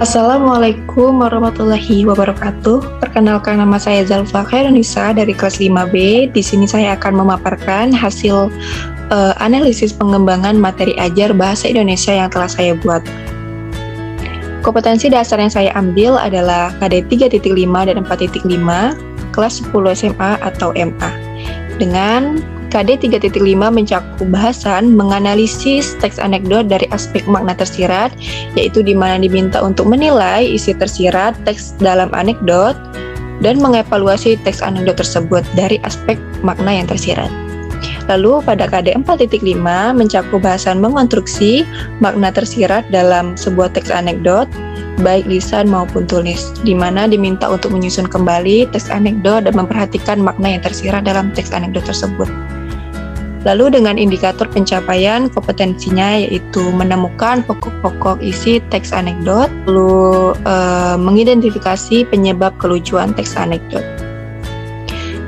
Assalamualaikum warahmatullahi wabarakatuh. Perkenalkan, nama saya Zalfa Khairunisa dari kelas 5B. Di sini saya akan memaparkan hasil analisis pengembangan materi ajar bahasa Indonesia yang telah saya buat. Kompetensi dasar yang saya ambil adalah KD 3.5 dan 4.5, kelas 10 SMA atau MA. Dengan KD 3.5 mencakup bahasan menganalisis teks anekdot dari aspek makna tersirat, yaitu di mana diminta untuk menilai isi tersirat teks dalam anekdot dan mengevaluasi teks anekdot tersebut dari aspek makna yang tersirat. Lalu pada KD 4.5 mencakup bahasan mengonstruksi makna tersirat dalam sebuah teks anekdot, baik lisan maupun tulis, di mana diminta untuk menyusun kembali teks anekdot dan memperhatikan makna yang tersirat dalam teks anekdot tersebut. Lalu dengan indikator pencapaian kompetensinya yaitu menemukan pokok-pokok isi teks anekdot, lalu mengidentifikasi penyebab kelucuan teks anekdot.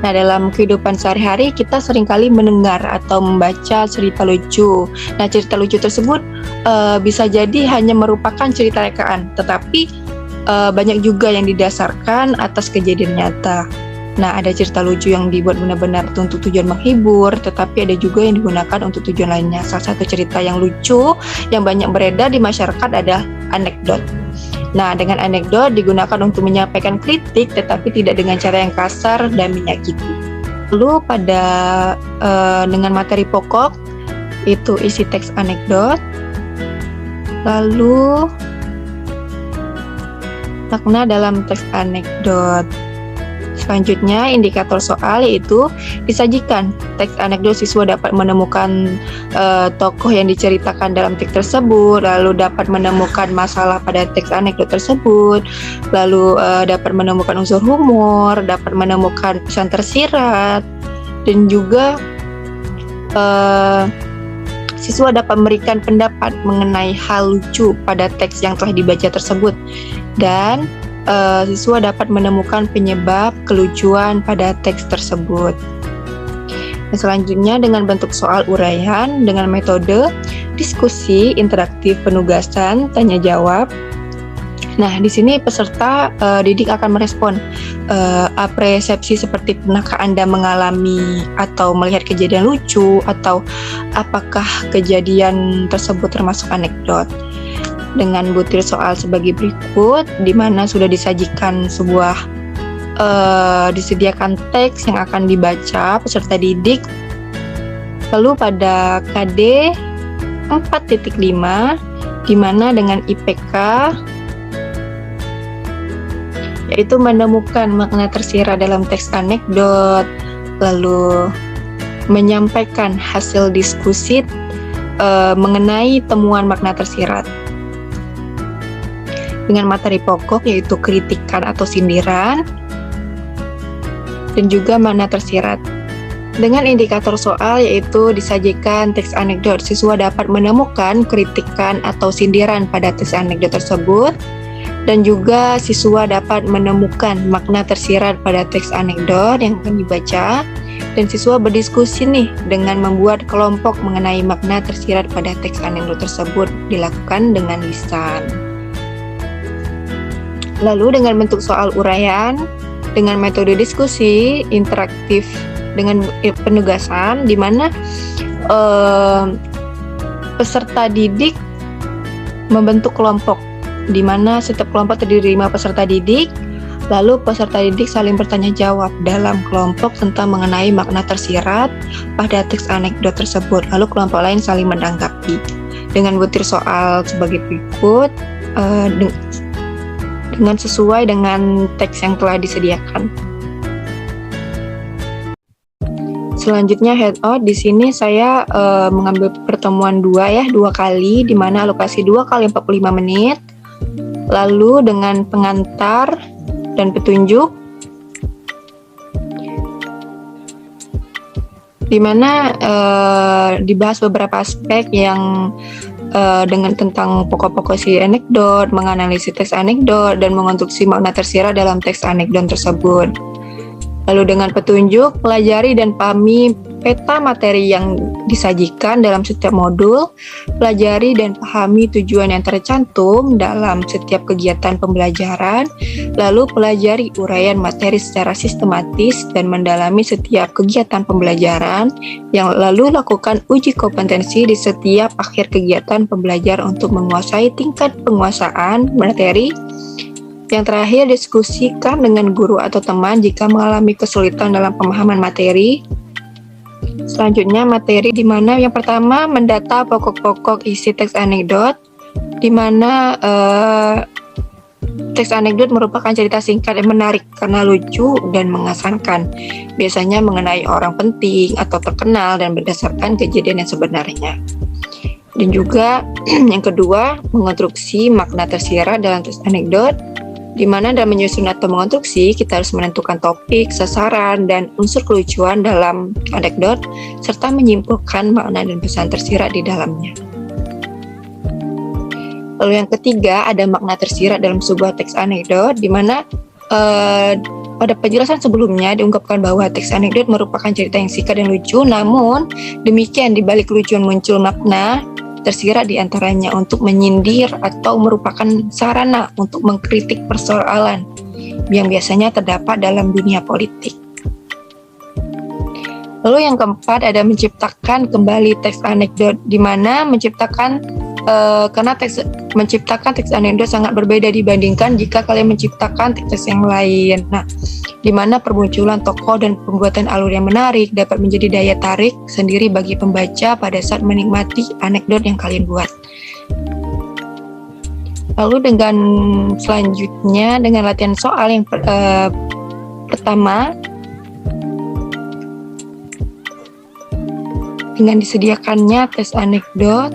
Nah, dalam kehidupan sehari-hari kita seringkali mendengar atau membaca cerita lucu. Nah, cerita lucu tersebut bisa jadi hanya merupakan cerita rekaan, tetapi banyak juga yang didasarkan atas kejadian nyata. Nah, ada cerita lucu yang dibuat benar-benar untuk tujuan menghibur, tetapi ada juga yang digunakan untuk tujuan lainnya. Salah satu cerita yang lucu yang banyak beredar di masyarakat adalah anekdot. Nah, dengan anekdot digunakan untuk menyampaikan kritik, tetapi tidak dengan cara yang kasar dan menyakiti. Lalu pada dengan materi pokok, itu isi teks anekdot, lalu makna dalam teks anekdot. Selanjutnya, indikator soal yaitu disajikan teks anekdot, siswa dapat menemukan tokoh yang diceritakan dalam teks tersebut, lalu dapat menemukan masalah pada teks anekdot tersebut, lalu dapat menemukan unsur humor, dapat menemukan pesan tersirat, dan juga siswa dapat memberikan pendapat mengenai hal lucu pada teks yang telah dibaca tersebut, dan siswa dapat menemukan penyebab kelucuan pada teks tersebut. Dan selanjutnya dengan bentuk soal uraian dengan metode diskusi, interaktif, penugasan, tanya jawab. Nah, di sini peserta didik akan merespon apresiasi seperti pernahkah Anda mengalami atau melihat kejadian lucu, atau apakah kejadian tersebut termasuk anekdot. Dengan butir soal sebagai berikut, di mana sudah disajikan disediakan teks yang akan dibaca peserta didik. Lalu pada KD 4.5, di mana dengan IPK yaitu menemukan makna tersirat dalam teks anekdot, lalu menyampaikan hasil diskusi mengenai temuan makna tersirat. Dengan materi pokok yaitu kritikan atau sindiran, dan juga makna tersirat. Dengan indikator soal yaitu disajikan teks anekdot, siswa dapat menemukan kritikan atau sindiran pada teks anekdot tersebut, dan juga siswa dapat menemukan makna tersirat pada teks anekdot yang akan dibaca, dan siswa berdiskusi nih dengan membuat kelompok mengenai makna tersirat pada teks anekdot tersebut, dilakukan dengan lisan. Lalu dengan bentuk soal uraian dengan metode diskusi, interaktif dengan penugasan, di mana peserta didik membentuk kelompok, di mana setiap kelompok terdiri 5 peserta didik, lalu peserta didik saling bertanya jawab dalam kelompok tentang mengenai makna tersirat pada teks anekdot tersebut, lalu kelompok lain saling menanggapi. Dengan butir soal sebagai berikut, dengan sesuai dengan teks yang telah disediakan. Selanjutnya headout, di sini saya mengambil pertemuan 2 kali, di mana alokasi 2 kali 45 menit. Lalu dengan pengantar dan petunjuk, di mana dibahas beberapa aspek yang dengan tentang pokok-pokok si anekdot, menganalisis teks anekdot, dan mengonstruksi makna tersirat dalam teks anekdot tersebut. Lalu dengan petunjuk, pelajari dan pahami peta materi yang disajikan dalam setiap modul, pelajari dan pahami tujuan yang tercantum dalam setiap kegiatan pembelajaran, lalu pelajari uraian materi secara sistematis dan mendalami setiap kegiatan pembelajaran, yang lalu lakukan uji kompetensi di setiap akhir kegiatan pembelajaran untuk menguasai tingkat penguasaan materi. Yang terakhir, diskusikan dengan guru atau teman jika mengalami kesulitan dalam pemahaman materi. Selanjutnya, materi di mana yang pertama mendata pokok-pokok isi teks anekdot, di mana teks anekdot merupakan cerita singkat yang menarik karena lucu dan mengesankan, biasanya mengenai orang penting atau terkenal dan berdasarkan kejadian yang sebenarnya. Dan juga yang kedua, mengonstruksi makna tersirat dalam teks anekdot, di mana dalam menyusun atau mengonstruksi, kita harus menentukan topik, sasaran, dan unsur kelucuan dalam anekdot, serta menyimpulkan makna dan pesan tersirat di dalamnya. Lalu yang ketiga, ada makna tersirat dalam sebuah teks anekdot, di mana pada penjelasan sebelumnya diungkapkan bahwa teks anekdot merupakan cerita yang singkat dan lucu, namun demikian di balik kelucuan muncul makna tersirat di antaranya untuk menyindir atau merupakan sarana untuk mengkritik persoalan yang biasanya terdapat dalam dunia politik. Lalu yang keempat ada menciptakan kembali teks anekdot, di mana karena menciptakan teks anekdot sangat berbeda dibandingkan jika kalian menciptakan teks yang lain. Nah, di mana permunculan tokoh dan pembuatan alur yang menarik dapat menjadi daya tarik sendiri bagi pembaca pada saat menikmati anekdot yang kalian buat. Lalu dengan selanjutnya, dengan latihan soal yang pertama, dengan disediakannya tes anekdot,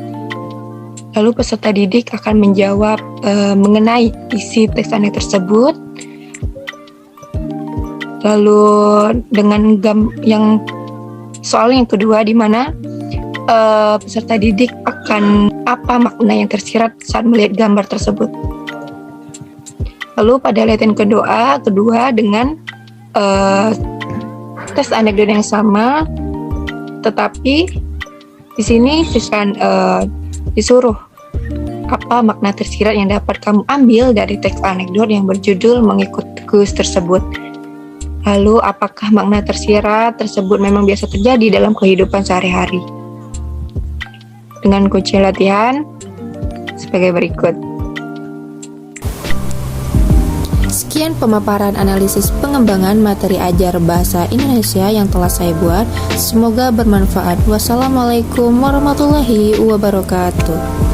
lalu peserta didik akan menjawab mengenai isi teks anekdot tersebut. Lalu dengan soal yang kedua, di mana peserta didik akan apa makna yang tersirat saat melihat gambar tersebut. Lalu pada latihan kedua dengan tes anekdot yang sama, tetapi di sini akan disuruh apa makna tersirat yang dapat kamu ambil dari teks anekdot yang berjudul mengikut kuis tersebut. Lalu apakah makna tersirat tersebut memang biasa terjadi dalam kehidupan sehari-hari? Dengan kunci latihan sebagai berikut. Sekian pemaparan analisis pengembangan materi ajar bahasa Indonesia yang telah saya buat. Semoga bermanfaat. Wassalamualaikum warahmatullahi wabarakatuh.